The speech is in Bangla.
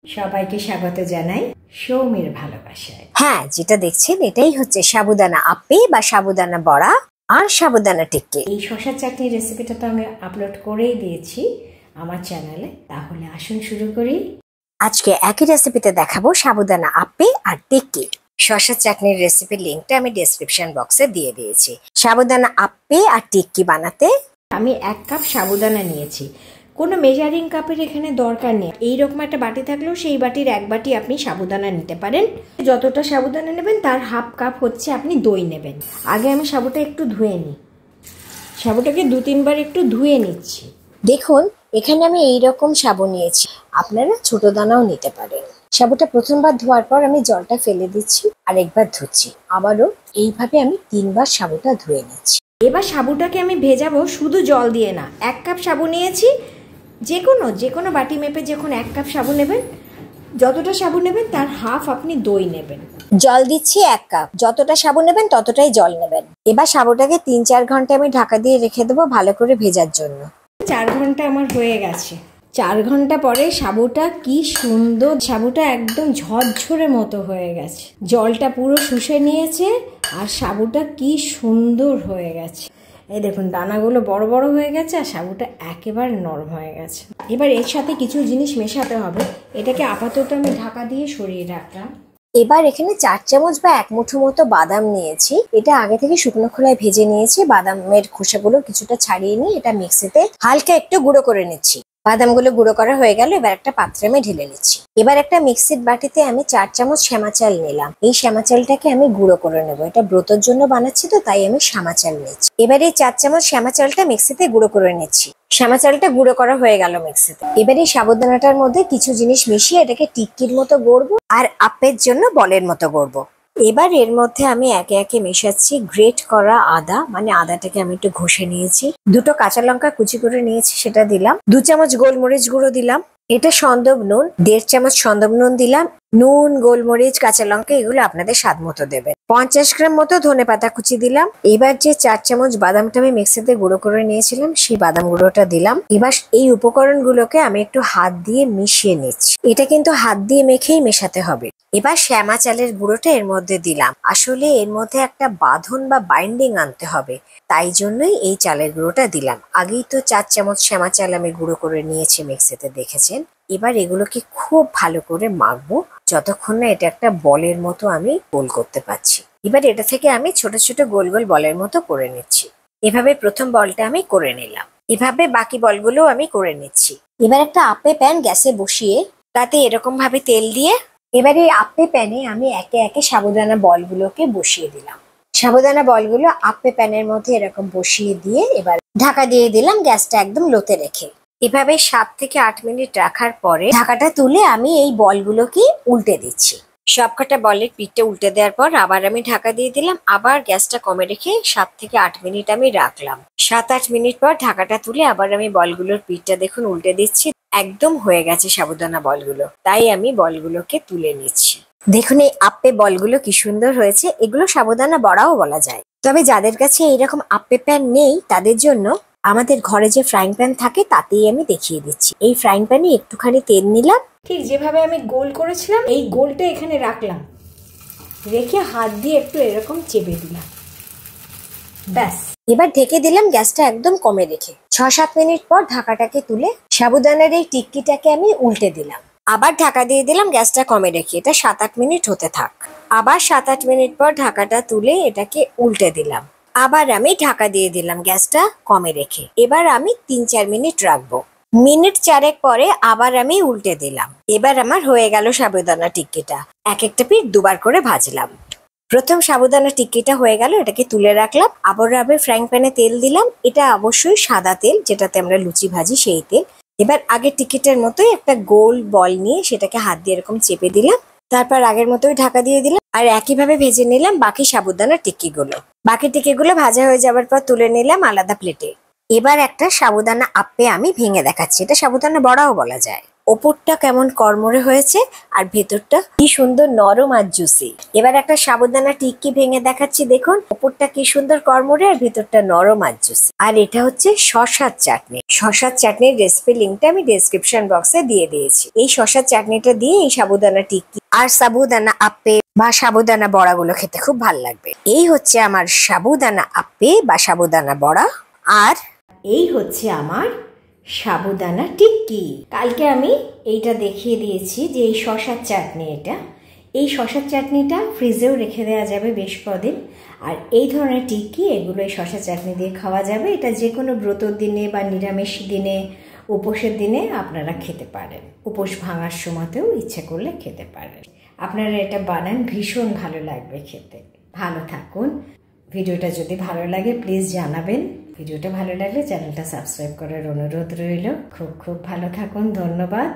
সবাইকে স্বাগত জানাই সৌমির ভালোবাসায়। হ্যাঁ, যেটা দেখছেন এটাই হচ্ছে সাবুদানা আপ্পে বা সাবুদানা বড়া আর সাবুদানা টিক্কি। এই শসা চাটনির রেসিপিটা তো আমি আপলোড করেই দিয়েছি আমার চ্যানেলে, তাহলে আসুন শুরু করি। আজকে একই রেসিপিতে দেখাবো সাবুদানা আপ্পে আর টিক্কি। শসা চাটনির রেসিপির লিঙ্কটা আমি ডেসক্রিপশন বক্সে দিয়ে দিয়েছি। সাবুদানা আপ্পে আর টিক্কি বানাতে আমি 1 কাপ সাবুদানা নিয়েছি। কোনো মেজারিং কাপের এখানে দরকার নেই, এইরকম একটা বাটি থাকলেও সেই বাটির 1 বাটি আপনি সাবুদানা নিতে পারেন। যতটা সাবুদানা নেবেন তার হাফ কাপ হচ্ছে আপনি দই নেবেন। আগে আমি সাবুটা একটু ধুয়ে নিই, সাবুটাকে 2-3 বার একটু ধুয়ে নিচ্ছি। দেখুন এখানে আমি এইরকম সাবু নিয়েছি, আপনারা ছোট দানাও নিতে পারেন। সাবুটা প্রথমবার ধোয়ার পর আমি জলটা ফেলে দিচ্ছি, আরেকবার ধুচ্ছি, আবারও এইভাবে আমি 3 বার সাবুটা ধুয়ে নিচ্ছি। এবার সাবুটাকে আমি ভেজাবো শুধু জল দিয়ে না। 1 কাপ সাবু নিয়েছি, যে কোনো বাটি মেপে যখন 1 কাপ সাবু নেবেন, যতটা সাবু নেবেন তার হাফ আপনি দই নেবেন। জল দিচ্ছি 1 কাপ, যতটা সাবু নেবেন ততটাই জল নেবেন। এবার সাবুটাকে 3-4 ঘন্টা আমি ঢাকা দিয়ে রেখে দেবো ভালো করে ভেজার জন্য। 4 ঘন্টা আমার হয়ে গেছে। 4 ঘন্টা পরে সাবুটা কি সুন্দর, সাবুটা একদম ঝরঝরে মতো হয়ে গেছে, জলটা পুরো শুষে নিয়েছে আর সাবুটা কি সুন্দর হয়ে গেছে। এই দেখুন দানাগুলো বড় বড় হয়ে গেছে আর সাবুটা একেবারে নরম হয়ে গেছে। এবার এর সাথে কিছু জিনিস মেশাতে হবে, এটাকে আপাতত আমি ঢাকা দিয়ে সরিয়ে রাখলাম। এবার এখানে 4 চামচ বা 1 মুঠো মতো বাদাম নিয়েছি। এটা আগে থেকে শুকনো খোলায় ভেজে নিয়েছি। বাদামের খোসাগুলো কিছুটা ছাড়িয়ে নিয়ে এটা মিক্সিতে হালকা একটু গুঁড়ো করে নিচ্ছি। বাদামগুলো গুঁড়ো করা হয়ে গেল, এবার একটা পাত্রে আমি ঢেলে নিচ্ছি। এবার একটা মিক্সির বাটিতে আমি 4 চামচ শ্যামা চাল নিলাম। এই শ্যামা চালটাকে আমি গুঁড়ো করে নেবো, এটা ব্রতর জন্য বানাচ্ছি তো তাই আমি শ্যামা চাল নিচ্ছি। এবার এই 4 চামচ শ্যামা চালটা মিক্সিতে গুঁড়ো করে নিচ্ছি। শ্যামা চালটা গুঁড়ো করা হয়ে গেল মিক্সিতে। এবার এই সাবুদানাটার মধ্যে কিছু জিনিস মিশিয়ে এটাকে টিক্কির মতো গড়বো আর আপ্পের জন্য বলের মতো গড়বো। এবার এর মধ্যে আমি একে একে মেশাচ্ছি গ্রেট করা আদা, মানে আদাটাকে আমি একটু ঘষে নিয়েছি। 2টো কাঁচা লঙ্কা কুচি করে নিয়েছি, সেটা দিলাম। 2 চামচ গোলমরিচ গুঁড়ো দিলাম। এটা সন্দব নুন, 1.5 চামচ সন্দব নুন দিলাম। নুন, গোলমরিচ, কাঁচা লঙ্কা এগুলো আপনাদের স্বাদ মতো দেবেন। 50 গ্রাম মতো ধনে পাতা কুচি দিলাম। এবার যে 4 চামচ বাদামটা আমি মিক্সিতে গুঁড়ো করে নিয়েছিলাম সেই বাদাম গুঁড়োটা দিলাম। এবার এই উপকরণগুলোকে আমি একটু হাত দিয়ে মিশিয়ে নিচ্ছি। এটা কিন্তু হাত দিয়ে মেখেই মেশাতে হবে। এবার শ্যামা চালের গুঁড়োটা এর মধ্যে দিলাম। আসলে এর মধ্যে একটা বাঁধন বা বাইন্ডিং আনতে হবে, তাই জন্যই এই চালের গুঁড়োটা দিলাম। আগেই তো 4 চামচ শ্যামা চাল আমি গুঁড়ো করে নিয়েছি মিক্সিতে, দেখেছেন। এবার এগুলোকে খুব ভালো করে মাখবো যতক্ষণ না এটা একটা বলের মতো আমি গোল করতে পারছি। এবার এটা থেকে আমি ছোট ছোট গোল গোল বলের মতো করে নিচ্ছি। এভাবে প্রথম বলটা আমি করে নিলাম, এভাবে বাকি বলগুলো আমি করে নিচ্ছি। এবার একটা আপ্পে প্যান গ্যাসে বসিয়ে তাতে এরকম ভাবে তেল দিয়ে এবার এই আপ্পে প্যানে আমি একে একে সাবুদানা বলগুলোকে বসিয়ে দিলাম। সাবুদানা বলগুলো আপ্পে প্যানের মধ্যে এরকম বসিয়ে দিয়ে এবার ঢাকা দিয়ে দিলাম, গ্যাসটা একদম লোতে রেখে। এভাবে 7 থেকে 8 মিনিট রাখার পরে ঢাকাটা তুলে আমি এই বলগুলোকে উল্টে দিচ্ছি। সবকটা বলের পিঠটা উল্টে দেওয়ার পর আবার আমি ঢাকা দিয়ে দিলাম। আবার গ্যাসটা কমে রেখে 7 থেকে 8 মিনিট আমি রাখলাম। 7-8 মিনিট পর ঢাকাটা তুলে আবার আমি বলগুলোর পিঠটা দেখুন উল্টে দিচ্ছি। একদম হয়ে গেছে সাবুদানা বলগুলো, তাই আমি বলগুলোকে তুলে নিচ্ছি। দেখুন এই আপ্পে বলগুলো কি সুন্দর হয়েছে। এগুলো সাবুদানা বড়াও বলা যায়। তবে যাদের কাছে এইরকম আপ্পে প্যান নেই তাদের জন্য আমাদের ঘরে যে ফ্রাইং প্যান থাকে তাতেই আমি দেখিয়ে দিচ্ছি। এই ফ্রাইং প্যানে একটুখানি তেল নিলাম, ঠিক যেভাবে আমি গোল করেছিলাম এই গোলটা এখানে রাখলাম, রেখে হাত দিয়ে একটু এরকম চেপে দিলাম, ব্যাস। এবার ঢেকে দিলাম গ্যাসটা একদম কমে রেখে। 6-7 মিনিট পর ঢাকাটাকে তুলে সাবুদানার এই টিক্কিটাকে আমি উল্টে দিলাম। আবার ঢাকা দিয়ে দিলাম গ্যাসটা কমে রেখে। এটা 7-8 মিনিট হতে থাক। আবার 7-8 মিনিট পর ঢাকাটা তুলে এটাকে উল্টে দিলাম। আবার আমি ঢাকা দিয়ে দিলাম গ্যাসটা কমে রেখে। এবার আমি 3-4 মিনিট রাখবো। মিনিট 4 পরে আবার আমি উল্টে দিলাম। এবার আমার হয়ে গেল সাবুদানা টিক্কিটা। এক একটা পিঠ 2 বার করে ভাজলাম। প্রথম সাবুদানা টিক্কিটা হয়ে গেল, এটাকে তুলে রাখলাম। আবার আমি ফ্রাইং প্যানে তেল দিলাম। এটা অবশ্যই সাদা তেল, যেটাতে আমরা লুচি ভাজি সেই তেল। এবার আগের টিক্কিটার মতোই একটা গোল বল নিয়ে সেটাকে হাত দিয়ে এরকম চেপে দিলাম। তারপর আগের মতোই ঢাকা দিয়ে দিলাম আর একইভাবে ভেজে নিলাম বাকি সাবুদানা টিক্কিগুলো। বাকি টিক্কিগুলো ভাজা হয়ে যাওয়ার পর তুলে নিলাম আলাদা প্লেটে। এবার একটা সাবুদানা আপ্পে আমি ভেঙে দেখাচ্ছি। এটা সাবুদানা বড়াও বলা যায়। ওপরটা কেমন কড়মড়ে হয়েছে আর ভেতরটা কি সুন্দর নরম আর জুসি। এবার একটা সাবুদানা টিক্কি ভেঙে দেখাচ্ছি, দেখুন ওপরটা কি সুন্দর কড়মড়ে আর ভেতরটা নরম আর জুসি। আর এটা হচ্ছে শসার চাটনি। শসার চাটনির রেসিপি লিঙ্কটা আমি ডেসক্রিপশন বক্সে দিয়ে দিয়েছি। এই শসার চাটনিটা দিয়ে এই সাবুদানা টিক্কি আর সাবুদানা আপ্পে বা সাবুদানা বড়াগুলো খেতে খুব ভালো লাগবে। এই হচ্ছে আমার সাবুদানা আপ্পে বা সাবুদানা বড়া, আর এই হচ্ছে আমার সাবুদানা টিক্কি। কালকে আমি এইটা দেখিয়ে দিয়েছি যে এই শসার চাটনি, এই শসার চাটনিটা ফ্রিজেও রেখে দেওয়া যাবে বেশ কদিন। আর এই ধরনের টিক্কি এগুলো এই শসার চাটনি দিয়ে খাওয়া যাবে। এটা যে কোনো ব্রতর দিনে বা নিরামিষ দিনে, উপোসের দিনে আপনারা খেতে পারেন। উপোস ভাঙার সময়তেও ইচ্ছে করলে খেতে পারেন। আপনারা এটা বানান, ভীষণ ভালো লাগবে খেতে। ভালো থাকুন। ভিডিওটা যদি ভালো লাগে প্লিজ জানাবেন। ভিডিওটা ভালো লাগলে চ্যানেলটা সাবস্ক্রাইব করার অনুরোধ রইল। খুব খুব ভালো থাকুন। ধন্যবাদ।